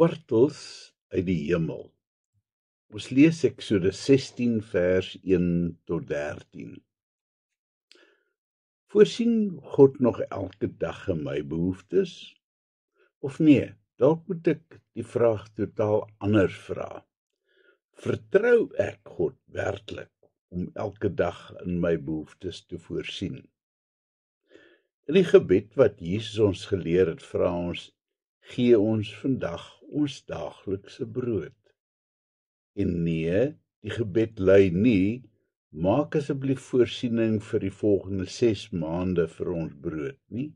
Kwartels uit die hemel. Ons lees Eksodus 16 vers 1 tot 13. Voorsien God nog elke dag in my behoeftes? Of nee, dalk moet ek die vraag totaal anders vra. Vertrou ek God werklik om elke dag in my behoeftes te voorsien? In die gebed wat Jesus ons geleer het, vra ons: gee ons vandag ons daaglikse brood. En nee, die gebed lui nie: maak asseblief voorsiening vir die volgende 6 maande vir ons brood nie,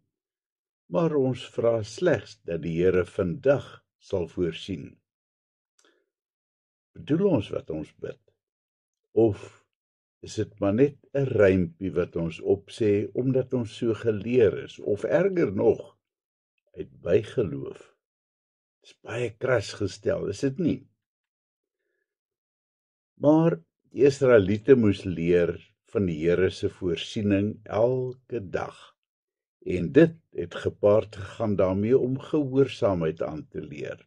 maar ons vra slegs dat die Here vandag sal voorsien. Bedoel ons wat ons bid? Of is dit maar net 'n rympie wat ons opsê omdat ons so geleer is, of erger nog, uit bygeloof? Dit is baie kras gestel, is dit nie? Maar die Israeliete moes leer van die Here se voorsiening elke dag. En dit het gepaard gegaan daarmee om gehoorsaamheid aan te leer.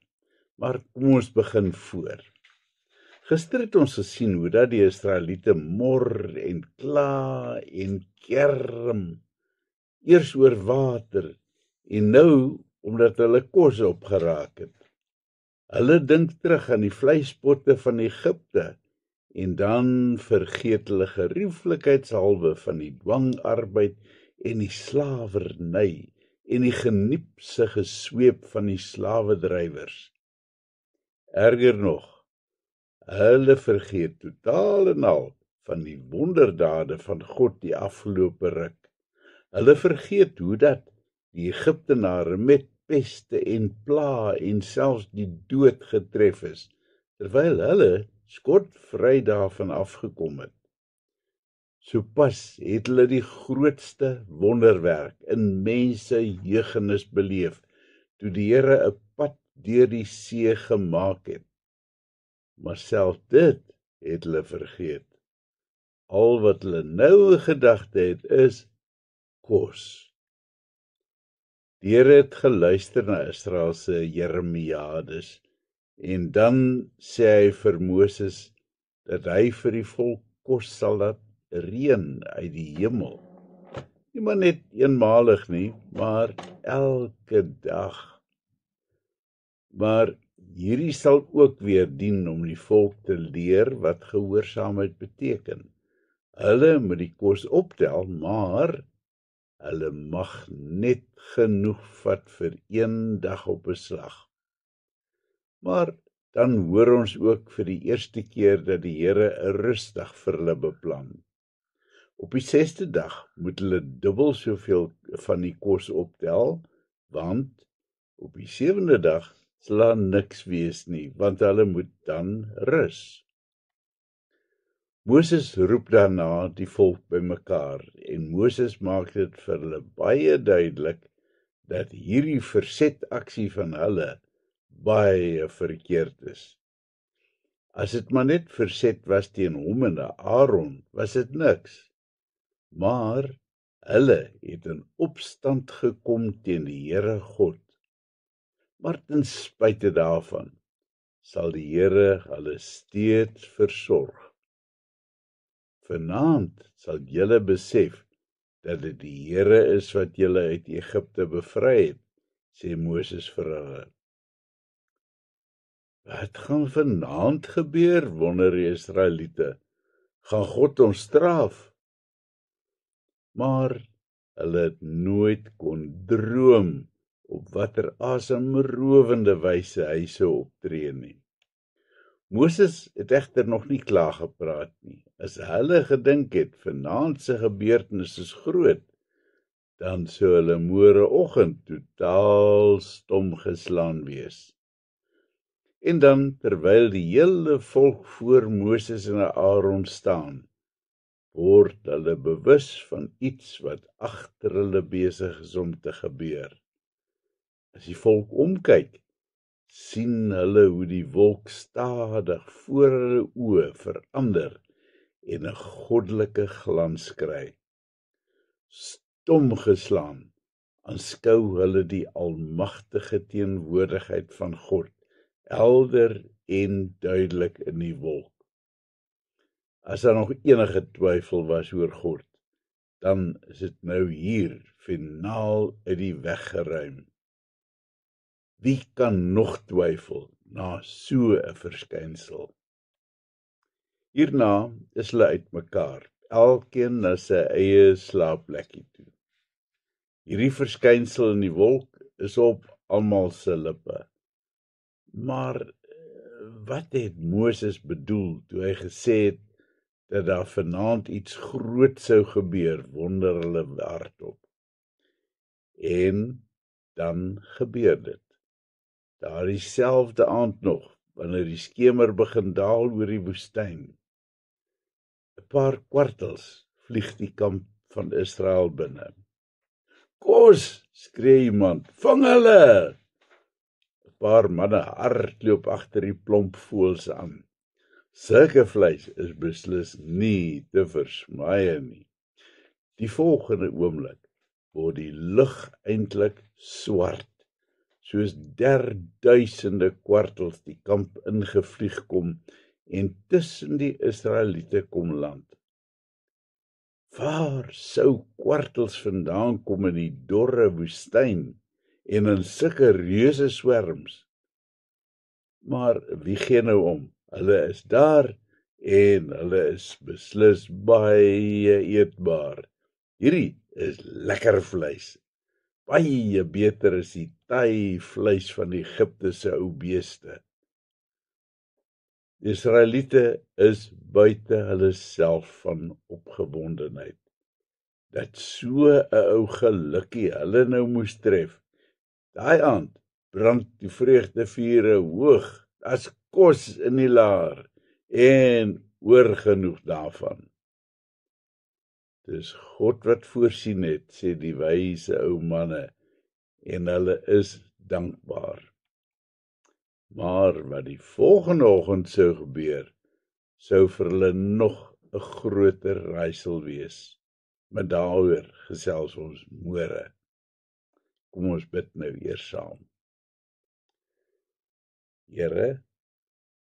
Maar kom ons begin voor. Gister het ons gesien hoe dat die Israeliete mor en kla en kerm, eers oor water en nou omdat hulle kos opgeraak het. Hulle dink terug aan die vleispotte van Egipte en dan vergeet hulle gerieflikheidshalwe van die dwangarbeid en die slawerny en die geniepsige sweep van die slawedrywers. Erger nog, hulle vergeet totaal en al van die wonderdade van God die afgelope ruk. Hulle vergeet hoe dat die Egiptenare met peste en pla en selfs die dood getref is, terwyl hulle skotvry daarvan afgekom het. Sopas het hulle die grootste wonderwerk in mense jeugenis beleef, toe die Here 'n pad deur die see gemaak het. Maar selfs dit het hulle vergeet. Al wat hulle nou in gedagte het is kos. Die Here het geluister na Israel se jeremiades en dan sê hy vir Moses dat hy vir die volk kos sal laat reën uit die hemel. Nie maar net eenmalig nie, maar elke dag. Maar hierdie sal ook weer dien om die volk te leer wat gehoorsaamheid beteken. Hulle moet die kos optel, maar hulle mag net genoeg vat vir 1 dag op 'n slag. Maar dan hoor ons ook vir die eerste keer dat die Here 'n rusdag vir hulle beplan. Op die 6de dag moet hulle dubbel soveel van die kos optel, want op die 7de dag sal daar niks wees nie, want hulle moet dan rus. Moses roep daarna die volk bymekaar en Moses maak dit vir hulle baie duidelik dat hierdie versetaksie van hulle baie verkeerd is. As dit maar net verset was teen hom en Aaron, was dit niks. Maar hulle het in opstand gekom teen die Here God. Maar ten spyte daarvan sal die Here hulle steeds versorg. Vanaand sal julle besef dat dit die Here is wat julle uit Egipte bevry het, sê Moses vir hulle. Wat gaan vanaand gebeur, wonder die Israeliete? Gaan God ons straf? Maar hulle het nooit kon droom op watter asemrowende wyse hy sou optree nie. Moses het egter nog nie klaar gepraat nie. As hulle gedink het vanaand se gebeurtenis is groot, dan sou hulle môreoggend totaal stom geslaan wees. En dan, terwyl die hele volk voor Moses en Aaron staan, word hulle bewus van iets wat agter hulle besig is om te gebeur. As die volk omkyk, sien hulle hoe die wolk stadig voor hulle oë verander en 'n goddelike glans kry. Stom geslaan aanskou hulle die almagtige teenwoordigheid van God helder en duidelik in die wolk. As daar nog enige twyfel was oor God, dan is dit nou hier finaal uit die weg geruim. Wie kan nog twyfel na so 'n verskynsel? Hierna is hulle uitmekaar, elkeen na sy eie slaapplekkie toe. Hierdie verskynsel in die wolk is op almal se lippe. Maar wat het Moses bedoel toe hy gesê het dat daar vanaand iets groot sou gebeur, wonder hulle hardop. En dan gebeur dit. Daardie selfde aand nog, wanneer die skemer begin daal oor die woestyn. 'n Paar kwartels vlieg die kamp van Israel binne. "Kos!" skree iemand, "vang hulle!" 'n Paar manne hardloop agter die plomp voëls aan. Sulke vleis is beslis nie te versmaai nie. Die volgende oomblik word die lug eintlik swart, soos derduisende kwartels die kamp ingevlieg kom en tussen die Israeliete kom land. Waar sou kwartels vandaan kom in die dorre woestyn en in sulke reuse swerms? Maar wie gee nou om? Hulle is daar en hulle is beslis baie eetbaar. Hierdie is lekker vleis. Baie beter as die taai vleis van Egipte se ou beeste. Die Israeliete is buite hulle self van opgewondenheid. Dat so 'n ou gelukkie hulle nou moes tref. Daai aand brand die vreugdevure hoog. Daar's kos in die laar en oorgenoeg daarvan. Dis God wat voorsien het, sê die wyse ou manne, en hulle is dankbaar. Maar wat die volgende oggend sou gebeur, sou vir hulle nog 'n groter raaisel wees. Maar daaroor gesels ons môre. Kom ons bid nou eers saam. Here,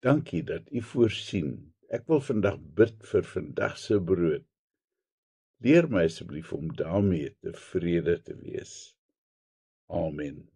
dankie dat U voorsien. Ek wil vandag bid vir vandag se brood. Leer my asseblief om daarmee tevrede te wees. Amen.